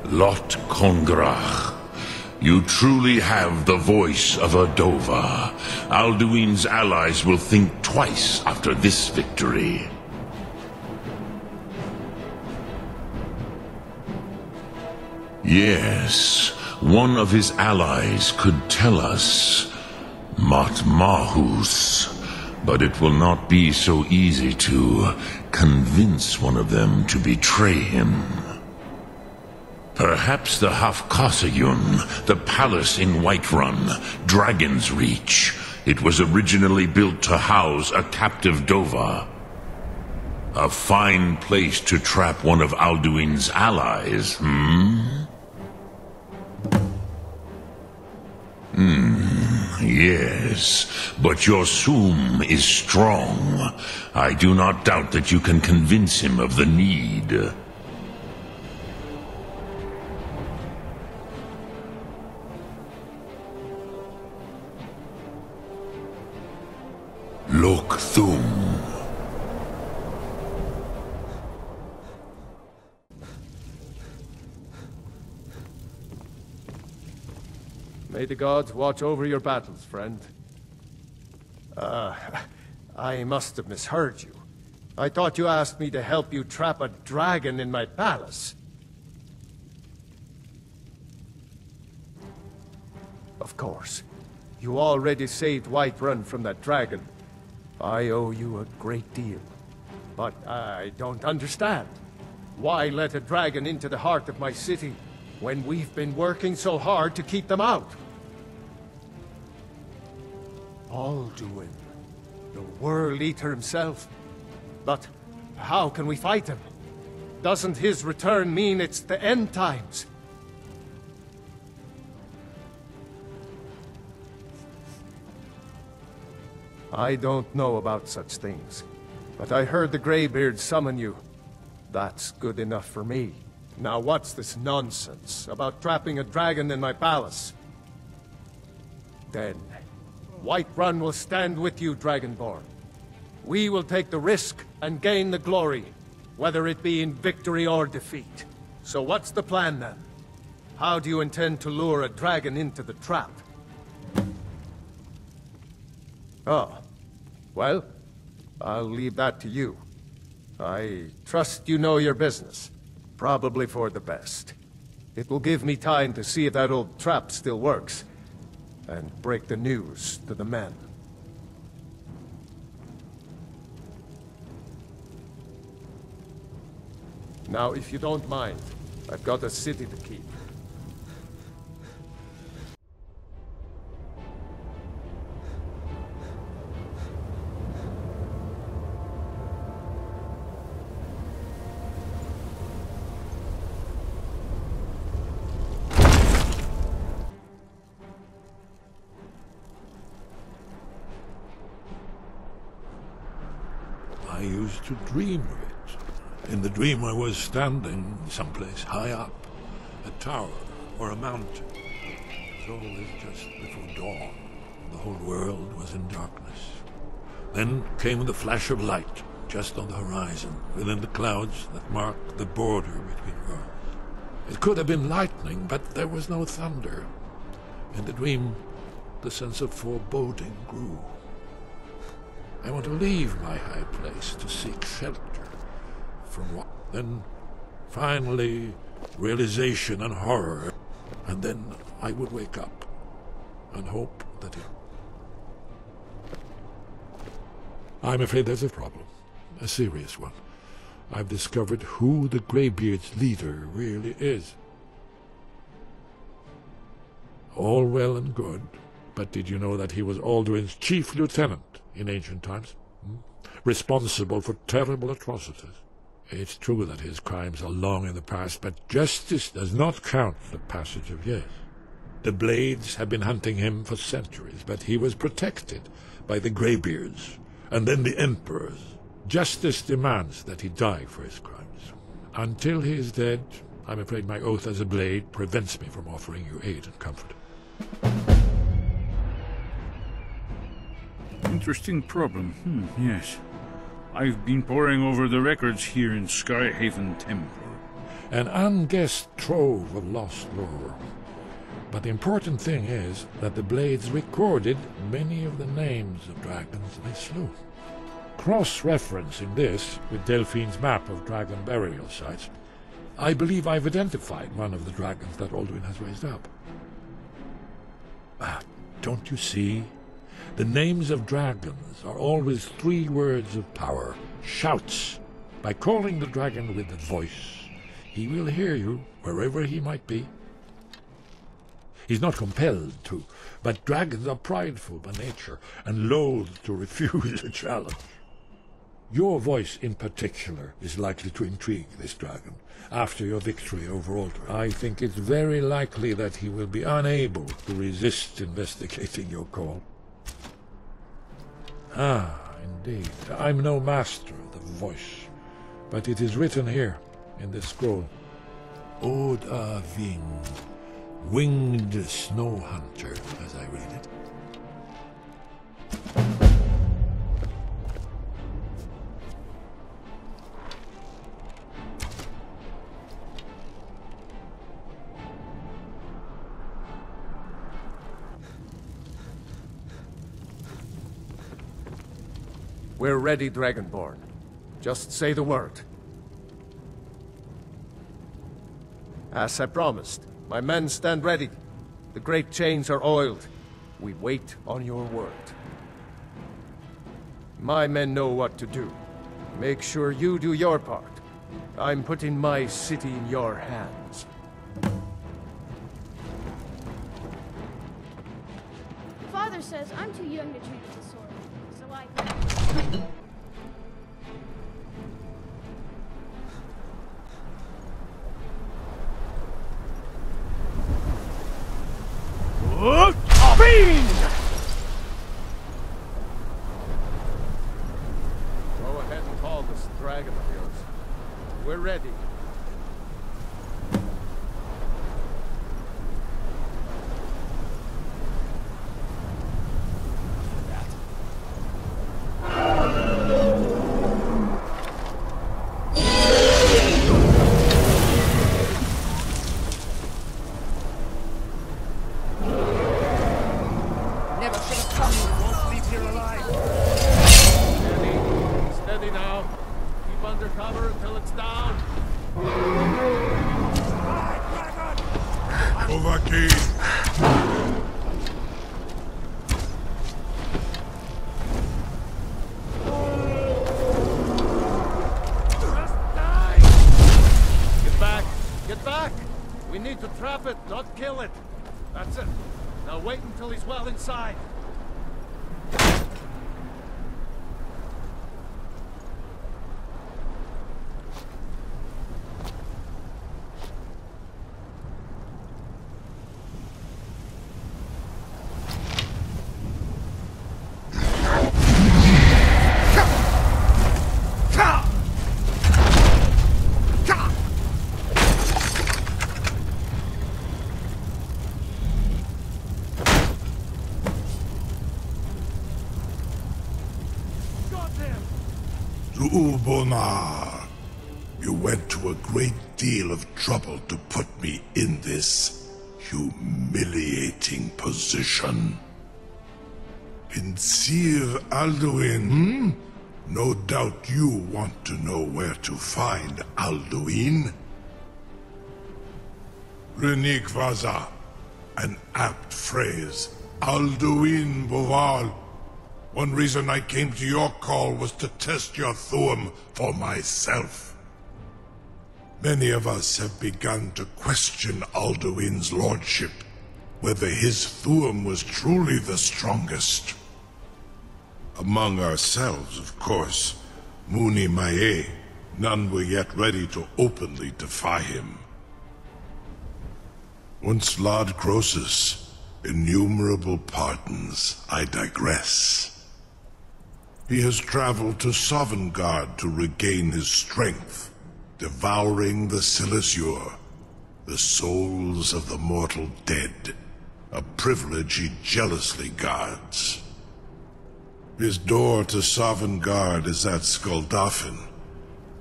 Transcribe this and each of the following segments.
Lot Kongrach. You truly have the voice of a Dova. Alduin's allies will think twice after this victory. Yes, one of his allies could tell us Matmahus, but it will not be so easy to convince one of them to betray him. Perhaps the Hafkasayun, the palace in Whiterun, Dragon's Reach. It was originally built to house a captive Dova. A fine place to trap one of Alduin's allies, Yes, but your Sum is strong. I do not doubt that you can convince him of the need. Lok Thum. May the gods watch over your battles, friend. I must have misheard you. I thought you asked me to help you trap a dragon in my palace. Of course. You already saved Whiterun from that dragon. I owe you a great deal. But I don't understand. Why let a dragon into the heart of my city when we've been working so hard to keep them out? Alduin, the World Eater himself. But how can we fight him? Doesn't his return mean it's the end times? I don't know about such things, but I heard the Greybeard summon you. That's good enough for me. Now what's this nonsense about trapping a dragon in my palace? Then, Whiterun will stand with you, Dragonborn. We will take the risk and gain the glory, whether it be in victory or defeat. So what's the plan then? How do you intend to lure a dragon into the trap? Oh, well, I'll leave that to you. I trust you know your business. Probably for the best. It will give me time to see if that old trap still works, and break the news to the men. Now, if you don't mind, I've got a city to keep. I used to dream of it. In the dream I was standing someplace high up, a tower or a mountain. It was always just before dawn. The whole world was in darkness. Then came the flash of light, just on the horizon, within the clouds that marked the border between worlds. It could have been lightning, but there was no thunder. In the dream, the sense of foreboding grew. I want to leave my high place to seek shelter from what? Then, finally, realization and horror. And then I would wake up and hope that it... I'm afraid there's a problem. A serious one. I've discovered who the Greybeard's leader really is. All well and good, but did you know that he was Alduin's chief lieutenant in ancient times? Responsible for terrible atrocities. It's true that his crimes are long in the past, but justice does not count the passage of years. The Blades have been hunting him for centuries, but he was protected by the Greybeards, and then the Emperors. Justice demands that he die for his crimes. Until he is dead, I'm afraid my oath as a Blade prevents me from offering you aid and comfort. Interesting problem. Yes. I've been poring over the records here in Skyhaven Temple. an unguessed trove of lost lore. But the important thing is that the blades recorded many of the names of dragons they slew. Cross-referencing this with Delphine's map of dragon burial sites, I believe I've identified one of the dragons that Alduin has raised up. Don't you see? The names of dragons are always 3 words of power, shouts. By calling the dragon with a voice, he will hear you wherever he might be. He's not compelled to, but dragons are prideful by nature and loath to refuse a challenge. Your voice in particular is likely to intrigue this dragon. After your victory over Alduin, I think it's very likely that he will be unable to resist investigating your call. Indeed. I'm no master of the voice, but it is written here in this scroll. Oda Ving, winged snow hunter, as I read it. We're ready, Dragonborn. Just say the word. As I promised, my men stand ready. The great chains are oiled. We wait on your word. My men know what to do. Make sure you do your part. I'm putting my city in your hands. Father says I'm too young to treat with the sword, so I... Go ahead and call this dragon of yours. We're ready. We need to trap it, not kill it. That's it. Now wait until he's well inside. Ubonar, you went to a great deal of trouble to put me in this humiliating position. Pinsir Alduin, No doubt you want to know where to find Alduin. Renik Vaza, an apt phrase. Alduin Boval. One reason I came to your call was to test your Thuum for myself. Many of us have begun to question Alduin's lordship, whether his Thuum was truly the strongest. Among ourselves, of course, Muni Mae, none were yet ready to openly defy him. Once Lord Croesus, innumerable pardons, I digress. He has traveled to Sovngarde to regain his strength, devouring the Silesure, the souls of the mortal dead, a privilege he jealously guards. His door to Sovngarde is at Skuldafn,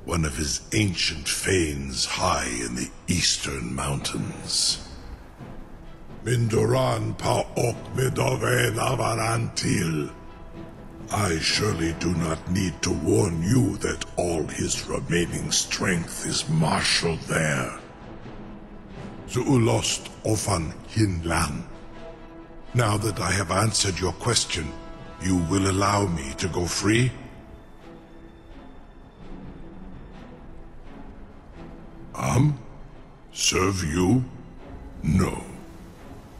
one of his ancient fanes high in the eastern mountains. Mindoran pa ok midove navarantil. I surely do not need to warn you that all his remaining strength is marshaled there. Zuulost ofan hinlan. Now that I have answered your question, you will allow me to go free? Serve you? No.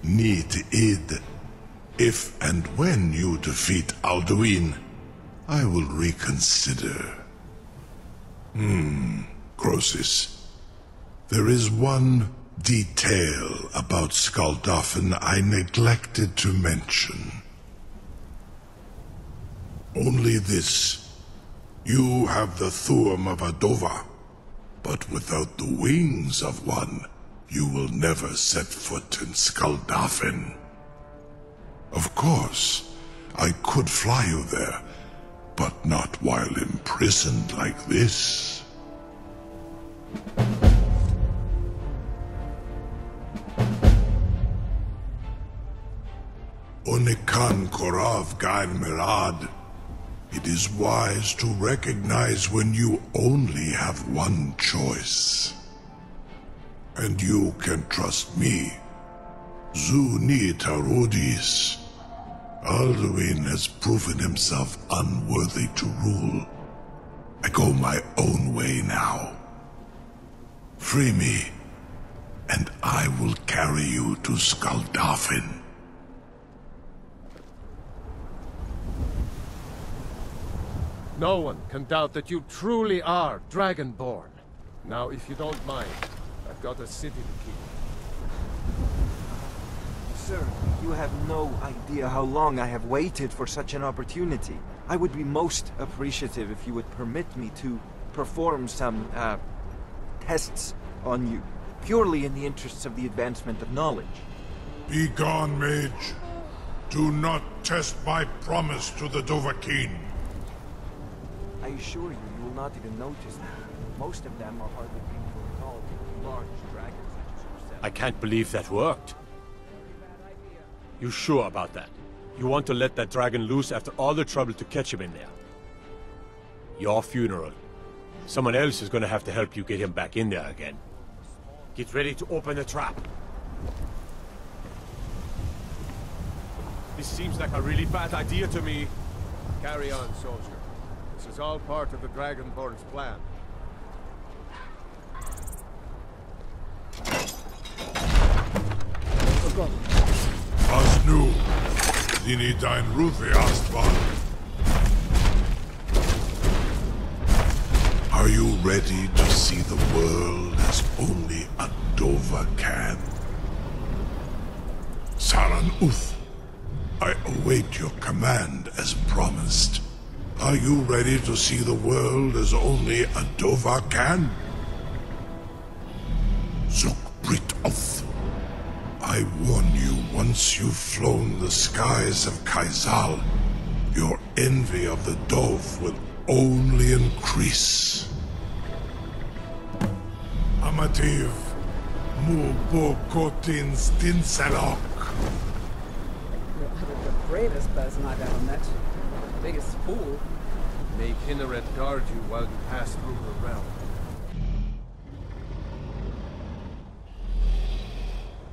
Need id. If and when you defeat Alduin, I will reconsider. Croesus. There is one detail about Skuldafn I neglected to mention. Only this. You have the Thuum of Adova, but without the wings of one, you will never set foot in Skuldafn. Of course, I could fly you there, but not while imprisoned like this. Onikan Korav Gain Mirad. It is wise to recognize when you only have one choice. And you can trust me. Zuni Tarudis. Alduin has proven himself unworthy to rule. I go my own way now. Free me, and I will carry you to Skuldafn. No one can doubt that you truly are Dragonborn. Now, if you don't mind, I've got a city to keep. Sir, you have no idea how long I have waited for such an opportunity. I would be most appreciative if you would permit me to perform some, tests on you, purely in the interests of the advancement of knowledge. Be gone, mage. Do not test my promise to the Dovahkiin. I assure you, you will not even notice them. Most of them are hardly people at all, large dragons such as yourself. I can't believe that worked. You sure about that? You want to let that dragon loose after all the trouble to catch him in there? Your funeral. Someone else is gonna have to help you get him back in there again. Get ready to open the trap. This seems like a really bad idea to me. Carry on, soldier. This is all part of the Dragonborn's plan. As nu, Dini dein Rufe Astval. Are you ready to see the world as only a Dova can? Saran Uth, I await your command as promised. Are you ready to see the world as only a Dova can? Zuk Brit Oth. I warn you, once you've flown the skies of Kaizal, your envy of the Dove will only increase. Amativ, mu bo kotin stinsalok. You're the bravest person I've ever met. The biggest fool. May Kinneret guard you while you pass through her realm.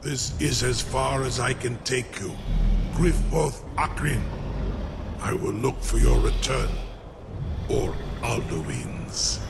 This is as far as I can take you. Grifoth Akrin. I will look for your return. Or Alduin's.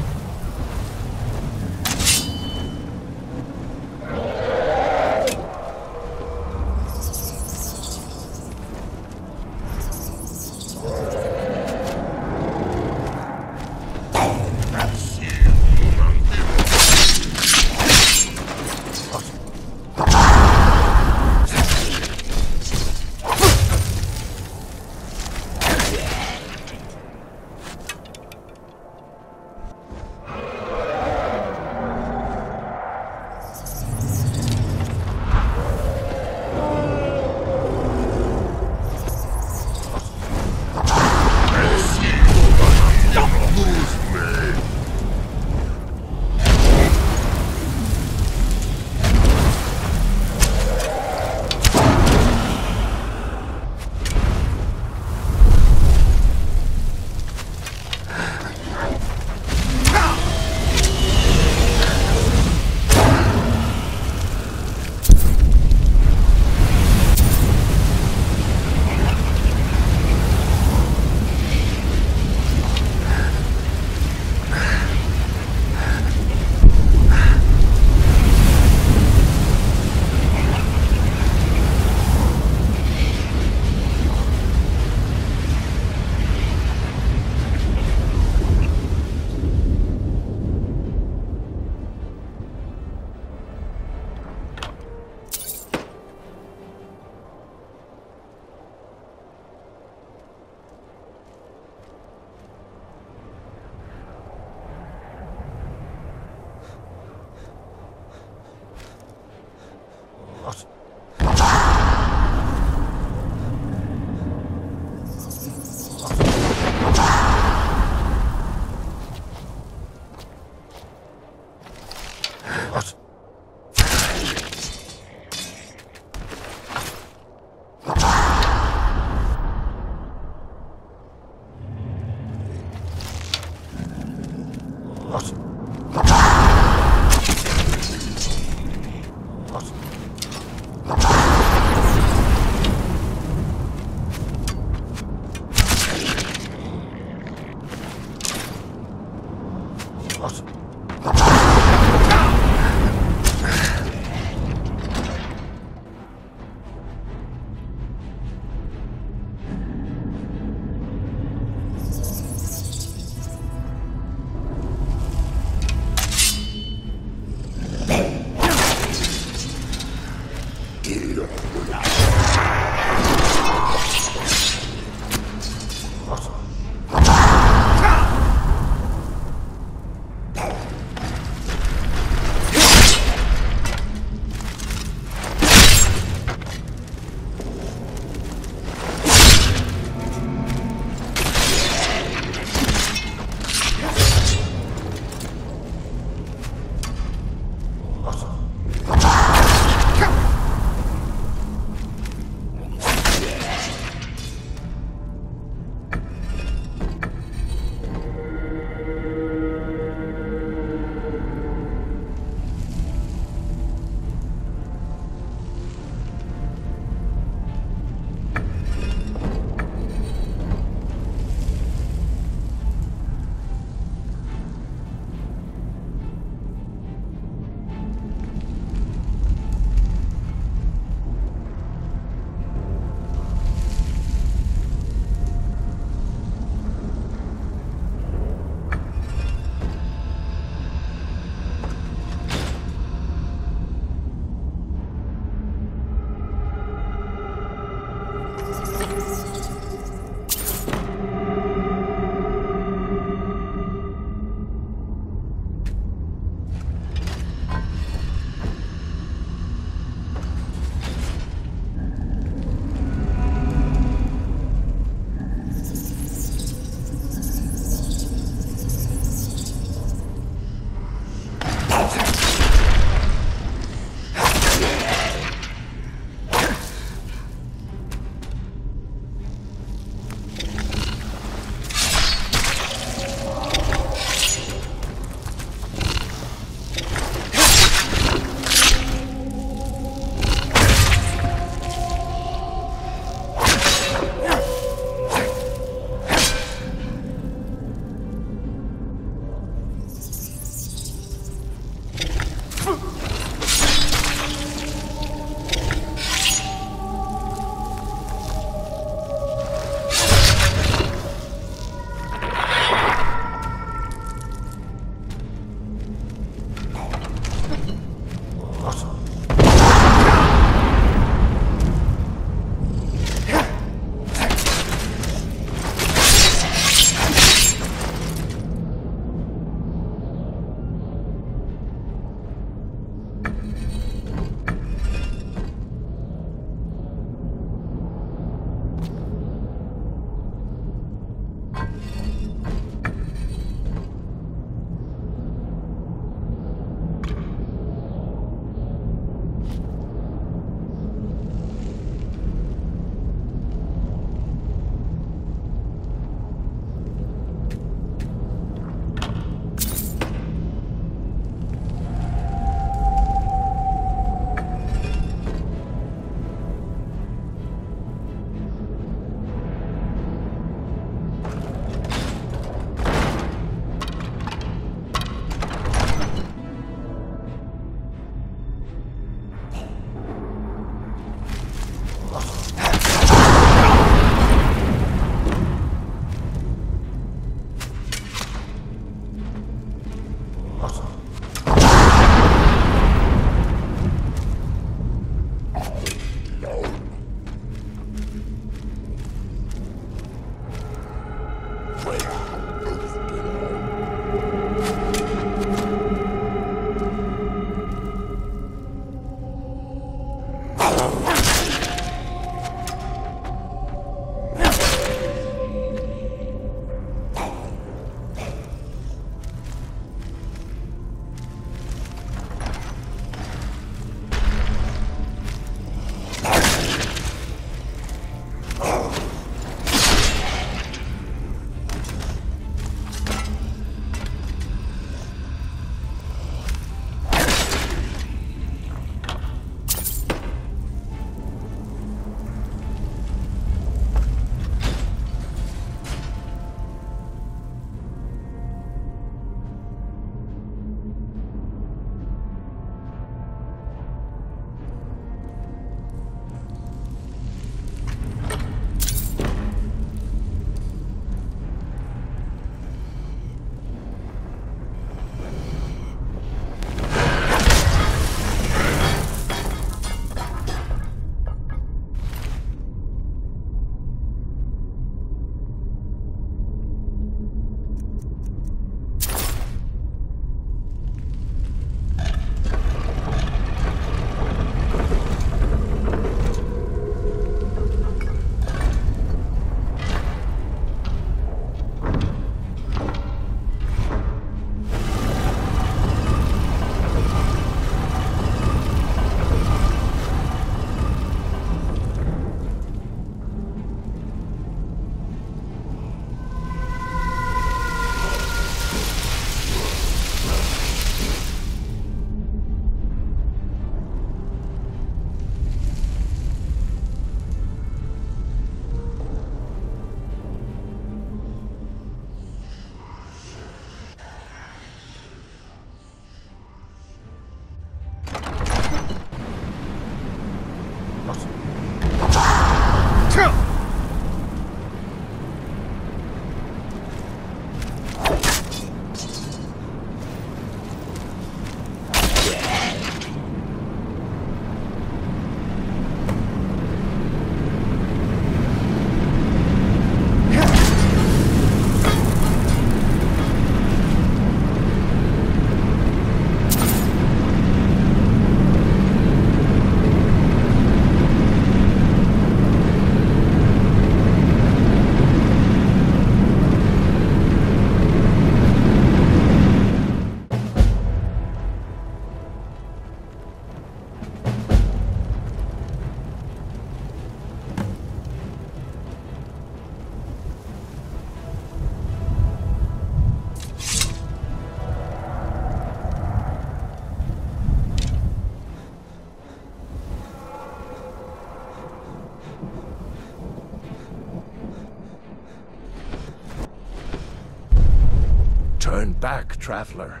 Turn back, traveler.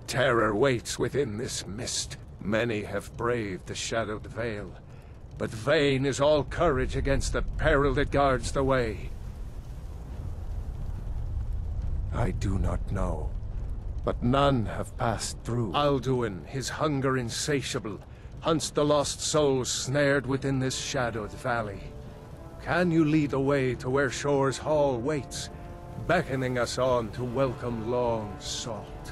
Terror waits within this mist. Many have braved the shadowed veil, but vain is all courage against the peril that guards the way. I do not know, but none have passed through. Alduin, his hunger insatiable, hunts the lost souls snared within this shadowed valley. Can you lead the way to where Shore's Hall waits, beckoning us on to welcome long sought?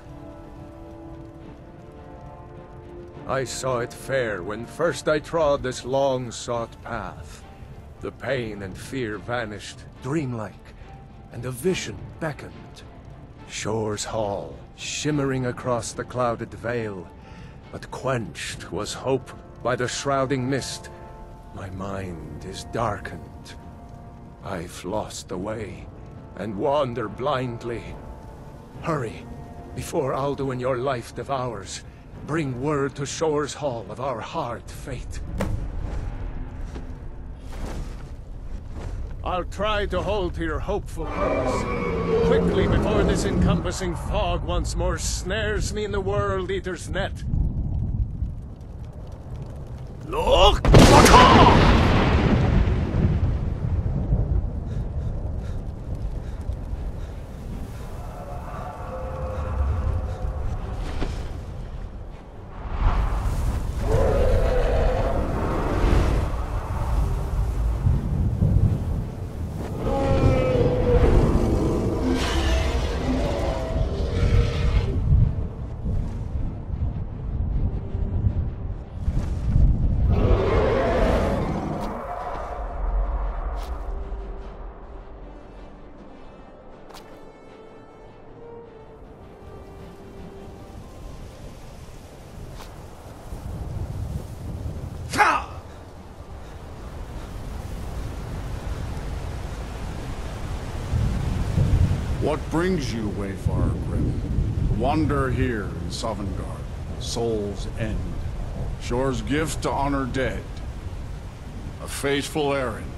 I saw it fair when first I trod this long-sought path. The pain and fear vanished, dreamlike, and a vision beckoned. Shore's Hall, shimmering across the clouded veil, but quenched was hope by the shrouding mist. My mind is darkened. I've lost the way, and wander blindly. Hurry, before Alduin your life devours. Bring word to Shore's Hall of our hard fate. I'll try to hold to your hopeful purpose. Quickly, before this encompassing fog once more snares me in the World Eater's net. Look! What brings you, Wayfarer Grim? To wander here in Sovngarde, Soul's End. Shore's gift to honor dead. A fateful errand.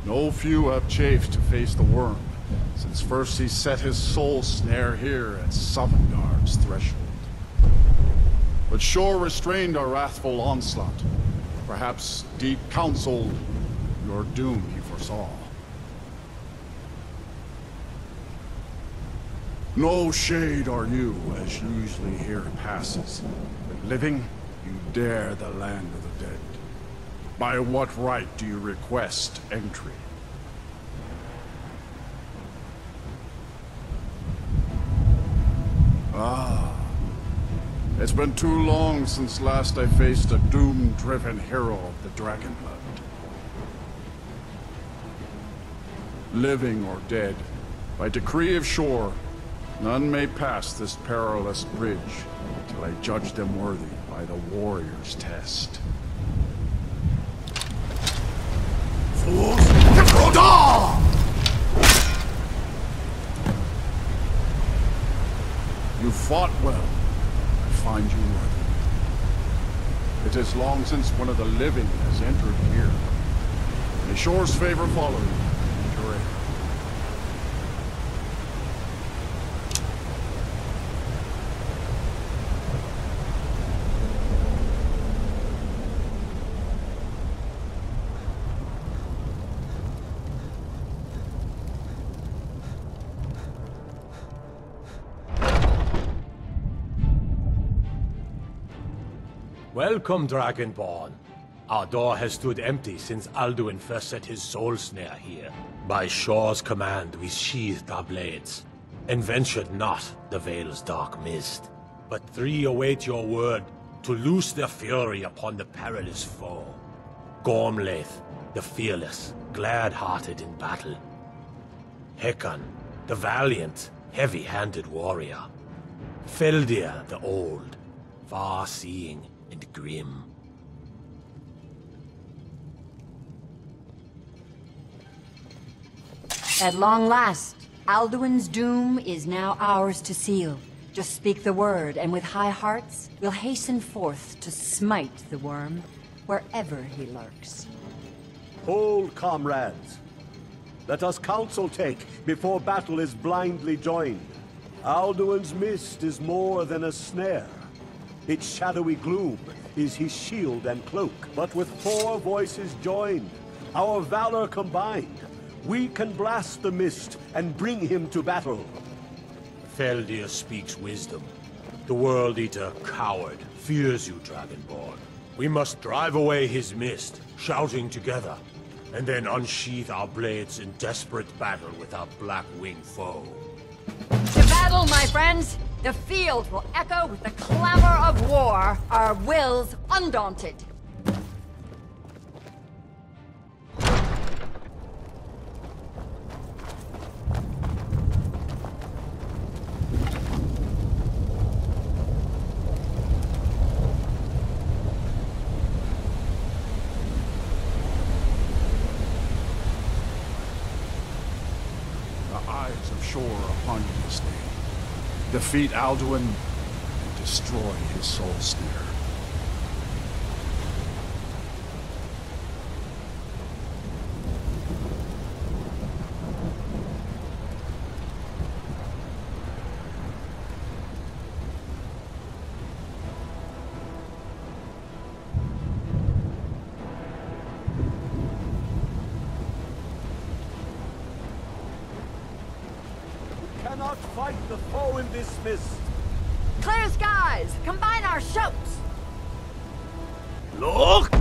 No few have chafed to face the worm, since first he set his soul snare here at Sovngarde's threshold. But Shore restrained our wrathful onslaught. Perhaps deep counseled your doom he foresaw. No shade are you, as usually here passes. But living, you dare the land of the dead. By what right do you request entry? Ah. It's been too long since last I faced a doom-driven hero of the Dragonblood. Living or dead, by decree of Shore, none may pass this perilous bridge till I judge them worthy by the warrior's test. Fools! You fought well. I find you worthy. It is long since one of the living has entered here. May Shore's favor follow you. Endure. Welcome, Dragonborn. Our door has stood empty since Alduin first set his soul snare here. By Shore's command, we sheathed our blades, and ventured not the Vale's dark mist. But three await your word to loose their fury upon the perilous foe. Gormlaith, the fearless, glad-hearted in battle. Hekon, the valiant, heavy-handed warrior. Feldir, the old, far-seeing, and grim. At long last, Alduin's doom is now ours to seal. Just speak the word, and with high hearts, we'll hasten forth to smite the worm, wherever he lurks. Hold, comrades. Let us counsel take before battle is blindly joined. Alduin's mist is more than a snare. Its shadowy gloom is his shield and cloak. But with 4 voices joined, our valor combined, we can blast the mist and bring him to battle. Feldir speaks wisdom. The World Eater, coward, fears you, Dragonborn. We must drive away his mist, shouting together, and then unsheath our blades in desperate battle with our black-winged foe. To battle, my friends! The field will echo with the clamor of war, our wills undaunted. The eyes of Shore upon you this day. Defeat Alduin and destroy his soul snare. Cannot fight the foe in this mist. Clear skies! Combine our shouts! Look!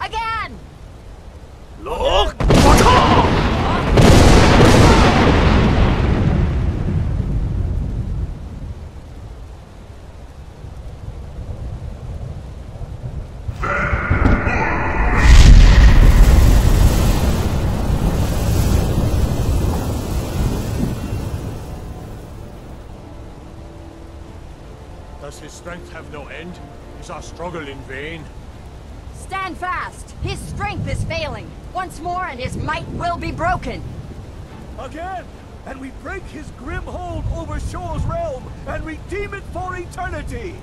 Again! Look! Does his strength have no end? Is our struggle in vain? Stand fast! His strength is failing. Once more and his might will be broken. Again! And we break his grim hold over Shore's realm and redeem it for eternity!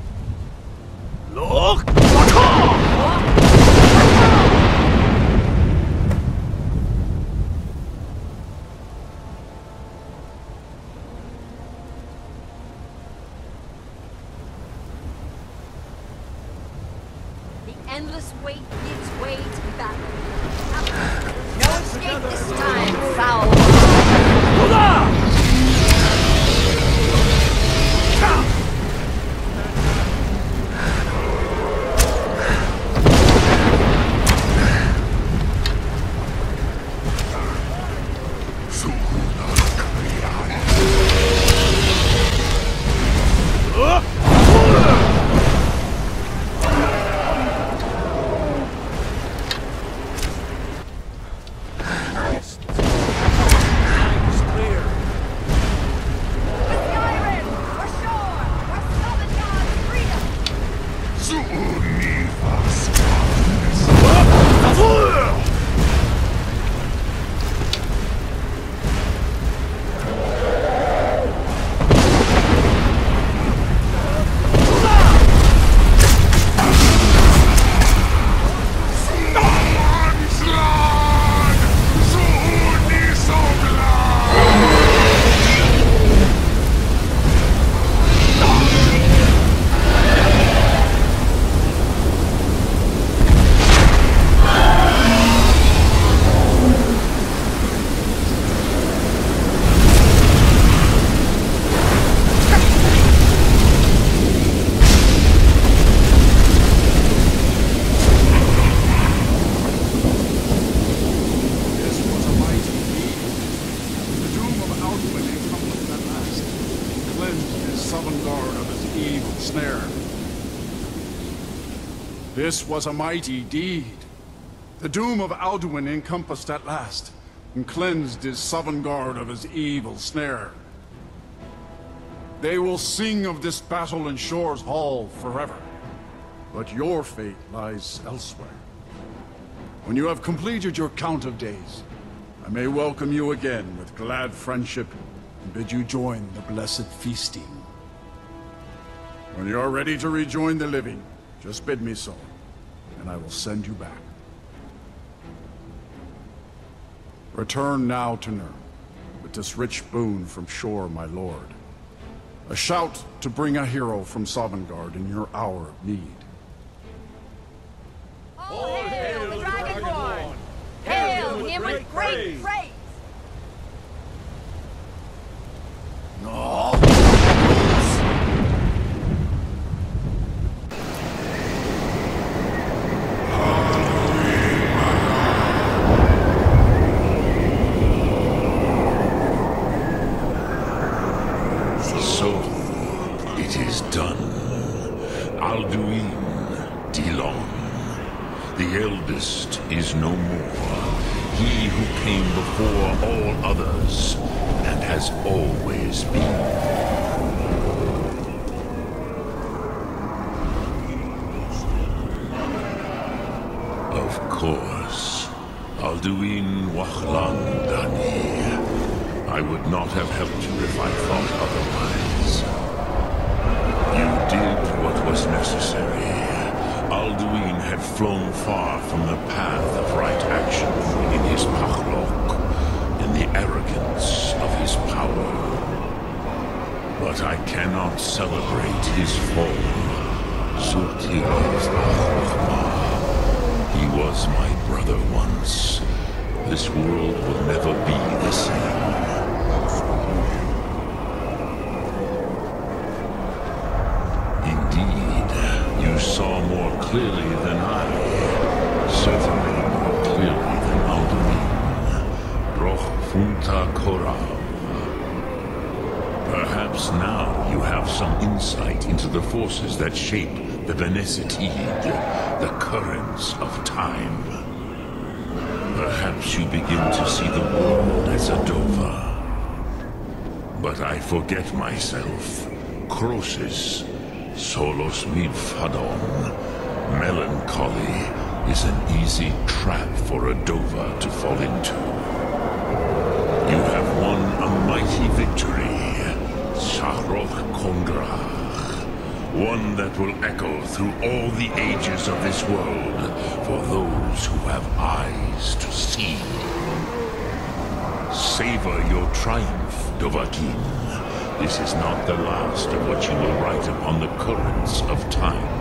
Look! The endless wait gives way to battle. No escape this time, foul. This was a mighty deed. The doom of Alduin encompassed at last, and cleansed his Sovngarde of his evil snare. They will sing of this battle in Shore's Hall forever. But your fate lies elsewhere. When you have completed your count of days, I may welcome you again with glad friendship and bid you join the blessed feasting. When you are ready to rejoin the living, just bid me so, and I will send you back. Return now to Nurn, with this rich boon from Shor, my lord. A shout to bring a hero from Sovngarde in your hour of need. All hail the Dragonborn! Hail him with great praise! No! So, it is done. Alduin Dilon, the eldest, is no more. He who came before all others, and has always been. Of course, Alduin Wachlandani. I would not have helped you if I thought otherwise. You did what was necessary. Alduin had flown far from the path of right action in his pachlok, in the arrogance of his power. But I cannot celebrate his fall. He was my brother once. This world will never be the same. Indeed, you saw more clearly than I. Certainly more clearly than Alduin. Roch Funta Korav. Perhaps now you have some insight into the forces that shape the Benesetid, the currents of time. Perhaps you begin to see the world as a Dova. But I forget myself. Crosis, solos mid fadon. Melancholy is an easy trap for a Dova to fall into. You have won a mighty victory, Sarok Kondrach. One that will echo through all the ages of this world for those who have eyes to see. Savor your triumph, Dovahkiin. This is not the last of what you will write upon the currents of time.